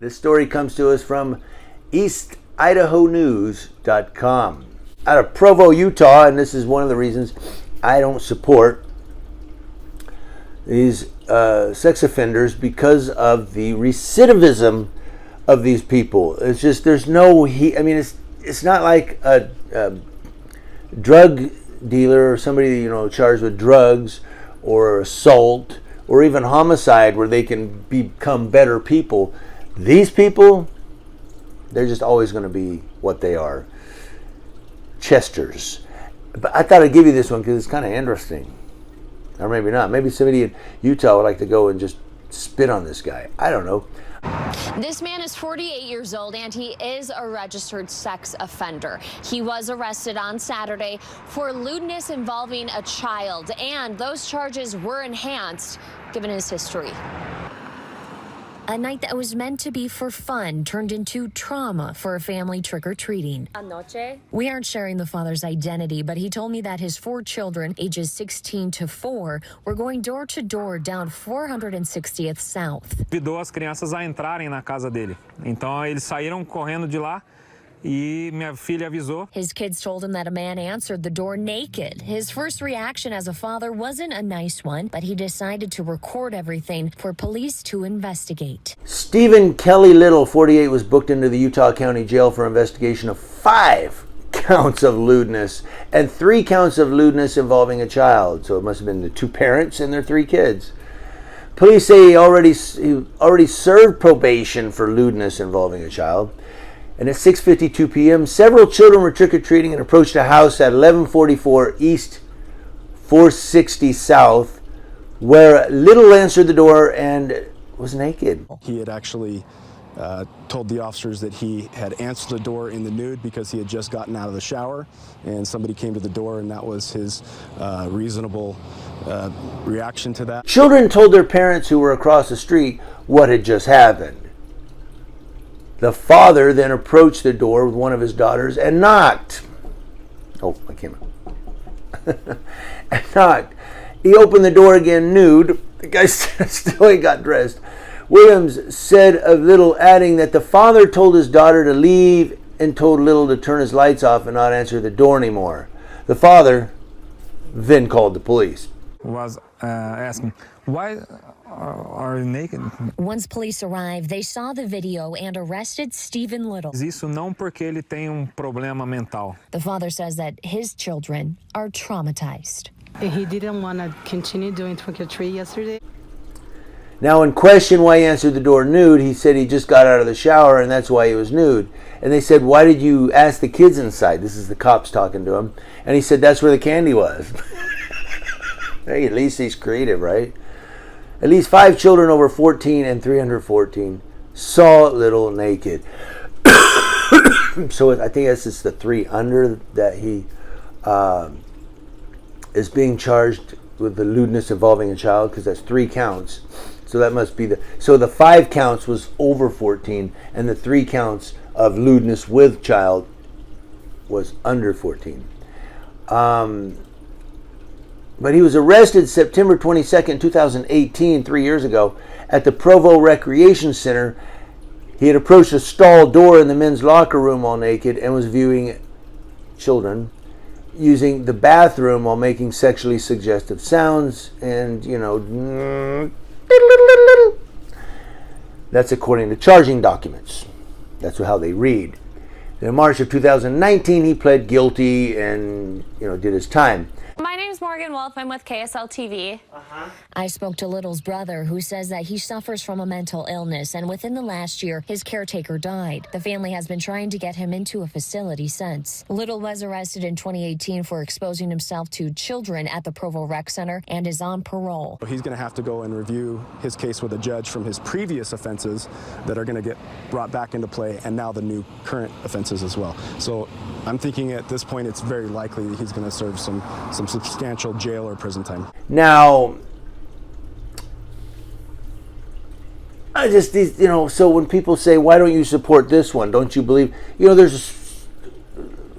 This story comes to us from EastIdahoNews.com. Out of Provo, Utah, and this is one of the reasons I don't support these sex offenders, because of the recidivism of these people. It's just, there's no, it's not like a drug dealer or somebody, charged with drugs or assault or even homicide where they can become better people. These people, they're just always going to be what they are. Chesters. But I thought I'd give you this one because it's kind of interesting. Or maybe not. Maybe somebody in Utah would like to go and just spit on this guy. I don't know. This man is 48 years old and he is a registered sex offender. He was arrested on Saturday for lewdness involving a child, and those charges were enhanced given his history. A night that was meant to be for fun turned into trauma for a family trick-or-treating. Anoche. We aren't sharing the father's identity, but he told me that his 4 children, ages 16 to 4, were going door-to-door down 460th South. Convidou as crianças a entrarem na casa dele. Então eles saíram correndo de lá. E minha filha avisou. His kids told him that a man answered the door naked. His first reaction as a father wasn't a nice one, but he decided to record everything for police to investigate. Stephen Kelly Little, 48, was booked into the Utah County Jail for investigation of 5 counts of lewdness and 3 counts of lewdness involving a child. So it must have been the 2 parents and their 3 kids. Police say he already served probation for lewdness involving a child. And at 6:52 p.m., several children were trick-or-treating and approached a house at 1144 East 460 South, where Little answered the door and was naked. He had actually told the officers that he had answered the door in the nude because he had just gotten out of the shower, and somebody came to the door, and that was his reasonable reaction to that. Children told their parents, who were across the street, what had just happened. The father then approached the door with one of his daughters and knocked. Oh, I came out. And knocked. He opened the door again nude. The guy still ain't got dressed. Williams said of Little, adding that the father told his daughter to leave and told Little to turn his lights off and not answer the door anymore. The father then called the police. Was asking, why are you naked? Once police arrived, they saw the video and arrested Stephen Little. Isso não porque ele tem problema mental. The father says that his children are traumatized. He didn't want to continue doing trick-or-treat yesterday. Now, when questioned why he answered the door nude, he said he just got out of the shower and that's why he was nude. And they said, why did you ask the kids inside? This is the cops talking to him. And he said, that's where the candy was. Hey, at least he's creative, right? At least 5 children over 14 and 314 saw Little naked. So I think that's just the 3 under that he is being charged with the lewdness involving a child, because that's 3 counts. So that must be so the 5 counts was over 14, and the 3 counts of lewdness with child was under 14. But he was arrested September 22nd, 2018, 3 years ago, at the Provo Recreation Center. He had approached a stall door in the men's locker room all naked and was viewing children using the bathroom while making sexually suggestive sounds and, that's according to charging documents. That's how they read. In March of 2019, he pled guilty and, did his time. My name's Morgan Wolf. I'm with KSL TV. I spoke to Little's brother, who says that he suffers from a mental illness, and within the last year, his caretaker died. The family has been trying to get him into a facility since. Little was arrested in 2018 for exposing himself to children at the Provo Rec Center and is on parole. He's going to have to go and review his case with a judge from his previous offenses that are going to get brought back into play, and now the new current offenses as well. So I'm thinking at this point it's very likely that he's going to serve some substantial jail or prison time. Now, so when people say, why don't you support this one? Don't you believe? There's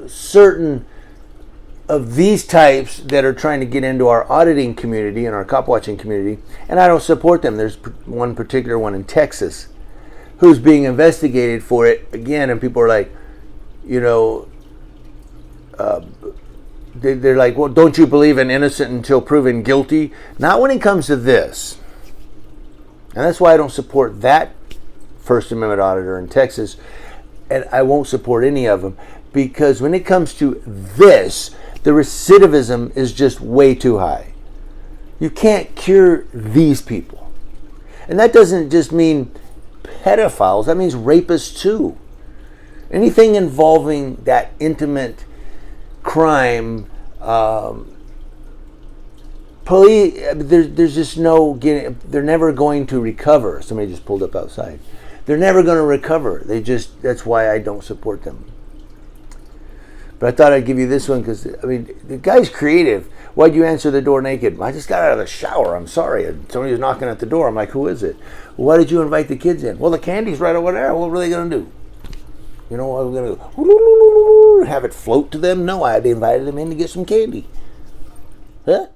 certain of these types that are trying to get into our auditing community and our cop watching community, and I don't support them. There's one particular one in Texas who's being investigated for it again, and people are like, you know, they're like, well, don't you believe in innocent until proven guilty? Not when it comes to this. And that's why I don't support that First Amendment auditor in Texas, and I won't support any of them, because when it comes to this, the recidivism is just way too high. You can't cure these people. And that doesn't just mean pedophiles, that means rapists too. Anything involving that intimate crime, police, there's just no getting, they're never going to recover. Somebody just pulled up outside. They're never going to recover. That's why I don't support them. But I thought I'd give you this one because, I mean, the guy's creative. Why'd you answer the door naked? I just got out of the shower. I'm sorry. Somebody was knocking at the door. I'm like, who is it? Well, why did you invite the kids in? Well, the candy's right over there. What were they going to do? You know, what we're going to do? Have it float to them? No, I invited them in to get some candy. Huh?